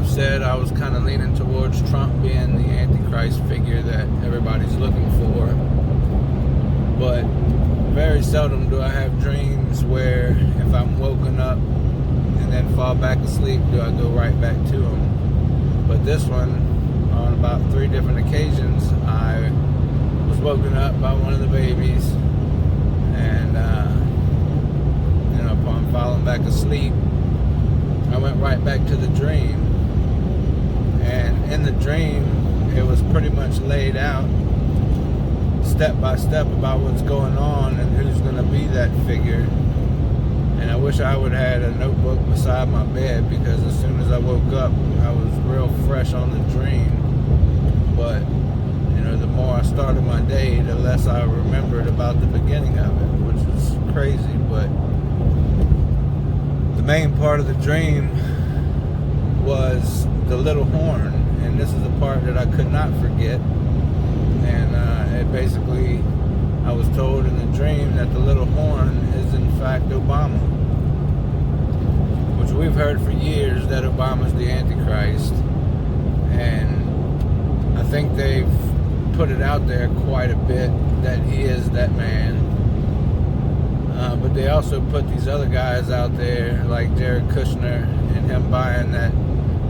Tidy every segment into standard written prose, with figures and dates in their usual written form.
Said I was kind of leaning towards Trump being the Antichrist figure that everybody's looking for, but very seldom do I have dreams where if I'm woken up and then fall back asleep, do I go right back to him. But this one, on about 3 different occasions, I was woken up by one of the babies, and upon falling back asleep, I went right back to the dream. And in the dream, it was pretty much laid out step by step about what's going on and who's going to be that figure. And I wish I would have had a notebook beside my bed, because as soon as I woke up, I was real fresh on the dream. But, the more I started my day, the less I remembered about the beginning of it, which was crazy. But the main part of the dream was the little horn, and this is the part that I could not forget. And it basically, I was told in the dream that the little horn is in fact Obama, which we've heard for years that Obama's the Antichrist, and I think they've put it out there quite a bit that he is that man. But they also put these other guys out there like Jared Kushner and him buying that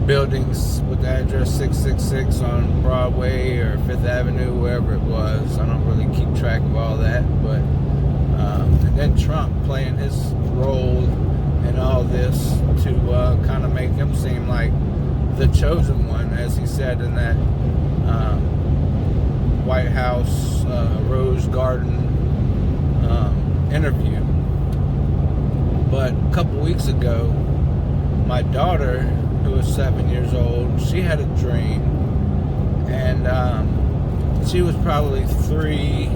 buildings with the address 666 on Broadway or 5th Avenue, wherever it was. I don't really keep track of all that, but and then Trump playing his role in all this to kind of make him seem like the chosen one, as he said in that White House Rose Garden interview. But a couple weeks ago, my daughter, who was 7 years old, she had a dream, and she was probably 3,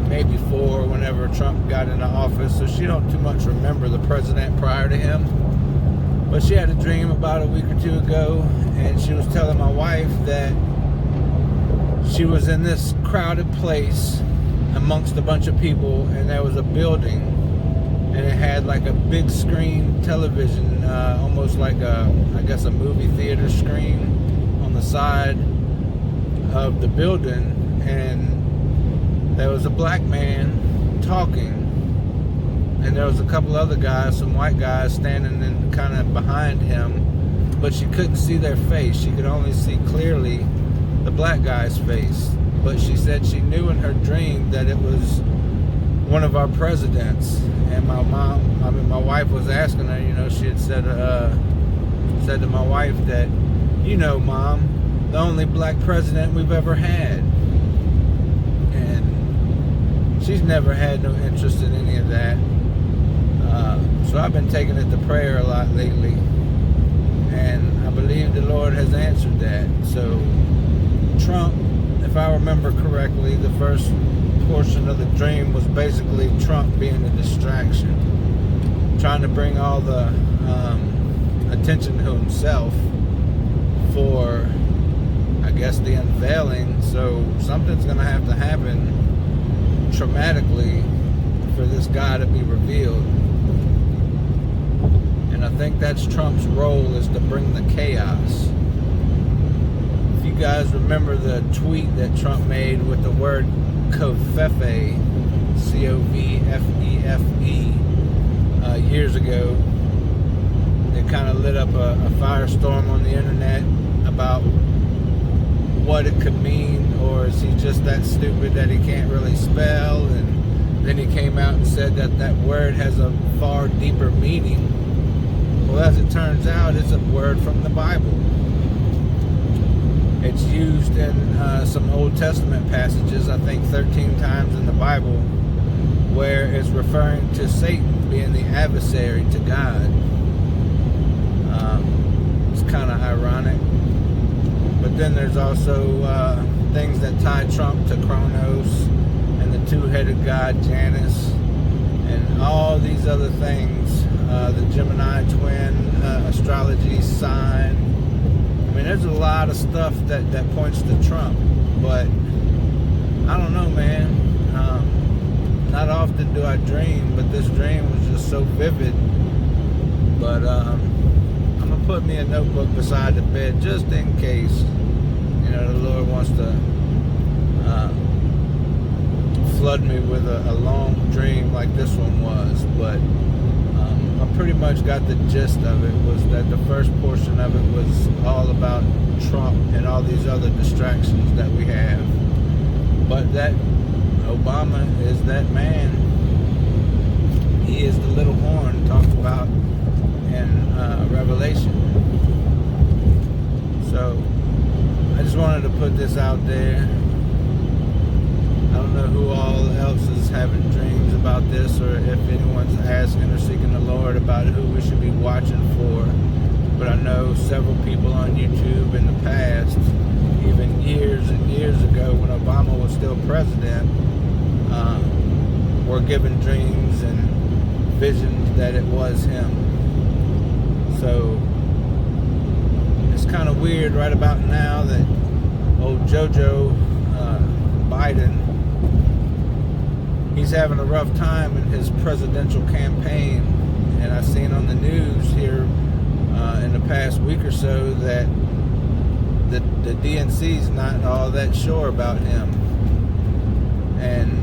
maybe 4 whenever Trump got into office, so she don't too much remember the president prior to him. But she had a dream about a week or 2 ago, and she was telling my wife that she was in this crowded place amongst a bunch of people, and there was a building, and it had like a big screen television, almost like I guess a movie theater screen on the side of the building, and there was a black man talking, and there was a couple other guys, some white guys, standing in kind of behind him, but she couldn't see their face. She could only see clearly the black guy's face. But she said she knew in her dream that it was one of our presidents. And my wife was asking her, she had said to my wife that, Mom, the only black president we've ever had. And she's never had no interest in any of that. So I've been taking it to prayer a lot lately, and I believe the Lord has answered that. So Trump, if I remember correctly, the first portion of the dream was basically Trump being a distraction, trying to bring all the attention to himself for, I guess, the unveiling. So something's going to have to happen traumatically for this guy to be revealed. And I think that's Trump's role, is to bring the chaos. If you guys remember the tweet that Trump made with the word Covfefe, C-O-V-F-E-F-E, years ago, it kind of lit up a firestorm on the internet about what it could mean, or is he just that stupid that he can't really spell? And then he came out and said that that word has a far deeper meaning. Well, as it turns out, it's a word from the Bible. It's used in some Old Testament passages, I think 13 times in the Bible, where it's referring to Satan being the adversary to God. It's kind of ironic. But then there's also things that tie Trump to Kronos and the two-headed god Janus and all these other things, the Gemini twin, astrology sign. I mean, there's a lot of stuff that points to Trump, but I don't know, man. Not often do I dream, but this dream was just so vivid. But I'm gonna put me a notebook beside the bed just in case, the Lord wants to flood me with a long dream like this one was. But I pretty much got the gist of it, was that the first portion of it was all about Trump and all these other distractions that we have. But that Obama is that man. He is the little horn talked about in Revelation. So I just wanted to put this out there. I don't know who all else is having dreams about this, or if anyone's asking or seeking the Lord about who we should be watching for. But I know several people on YouTube in the past, even years and years ago when Obama was still president, were given dreams and visions that it was him. So it's kind of weird right about now that old JoJo Biden, he's having a rough time in his presidential campaign. And I've seen on the news here in the past week or so that the DNC's not all that sure about him. And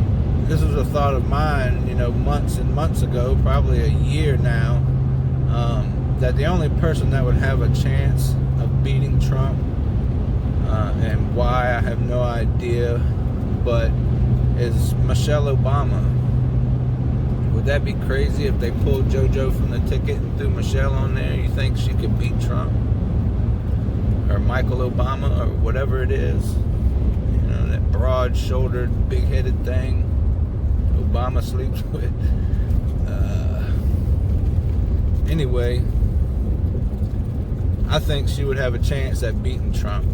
this was a thought of mine, months and months ago, probably a year now, that the only person that would have a chance of beating Trump, and why, I have no idea, but is Michelle Obama. Would that be crazy if they pulled JoJo from the ticket and threw Michelle on there? You think she could beat Trump? Or Michael Obama, or whatever it is? That broad-shouldered, big-headed thing Obama sleeps with. Anyway, I think she would have a chance at beating Trump.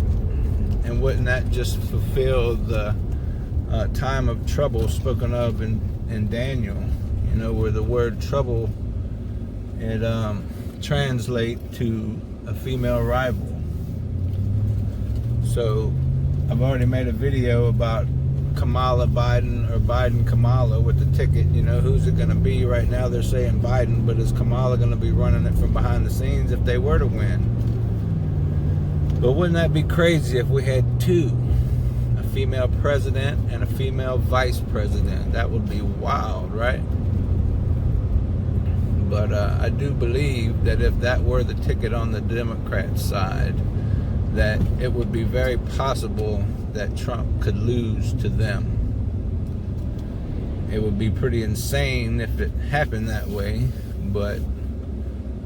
And wouldn't that just fulfill the time of trouble spoken of in Daniel? Where the word trouble, it translate to a female rival. So I've already made a video about Kamala Biden or Biden Kamala with the ticket. You know, who's it going to be? Right now they're saying Biden, but is Kamala going to be running it from behind the scenes if they were to win? But wouldn't that be crazy if we had two? A female president and a female vice president. That would be wild, right? But I do believe that if that were the ticket on the Democrat side, that it would be very possible that Trump could lose to them. It would be pretty insane if it happened that way, but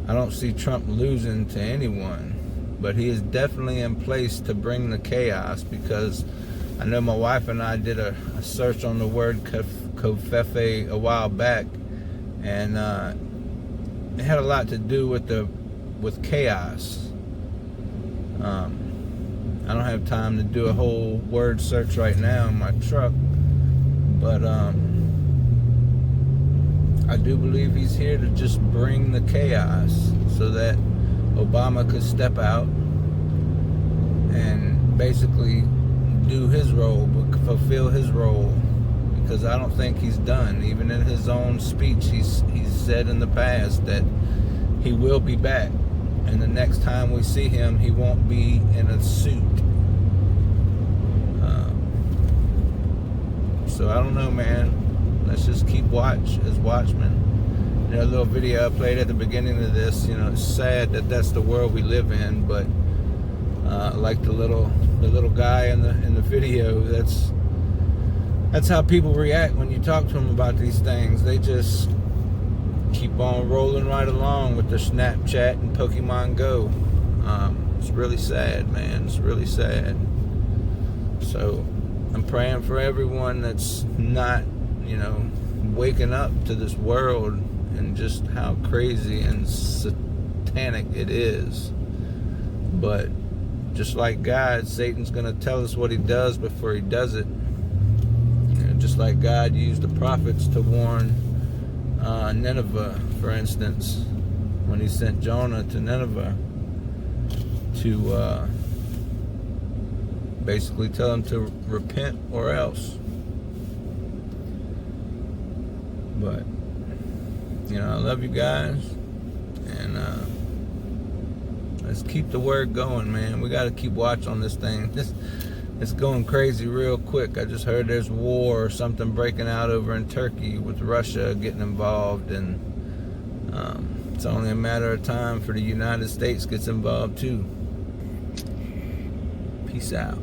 I don't see Trump losing to anyone. But he is definitely in place to bring the chaos, because I know my wife and I did a search on the word covfefe a while back, and it had a lot to do with chaos. I don't have time to do a whole word search right now in my truck, but I do believe he's here to just bring the chaos so that Obama could step out and basically do his role, fulfill his role, because I don't think he's done. Even in his own speech, he's said in the past that he will be back. And the next time we see him, he won't be in a suit. So I don't know, man. Let's just keep watch as watchmen. You know, a little video I played at the beginning of this. You know, it's sad that that's the world we live in. But like the little guy in the video, that's how people react when you talk to them about these things. They just keep on rolling right along with their Snapchat and Pokemon Go. It's really sad, man. It's really sad. So I'm praying for everyone that's not, you know, waking up to this world and just how crazy and satanic it is. But just like God, Satan's going to tell us what he does before he does it. You know, just like God used the prophets to warn Nineveh, for instance, when he sent Jonah to Nineveh to basically tell them to repent or else. But, you know, I love you guys, and let's keep the word going, man. We got to keep watch on this thing. It's going crazy real quick. I just heard there's war or something breaking out over in Turkey with Russia getting involved, and it's only a matter of time for the United States gets involved too. Peace out.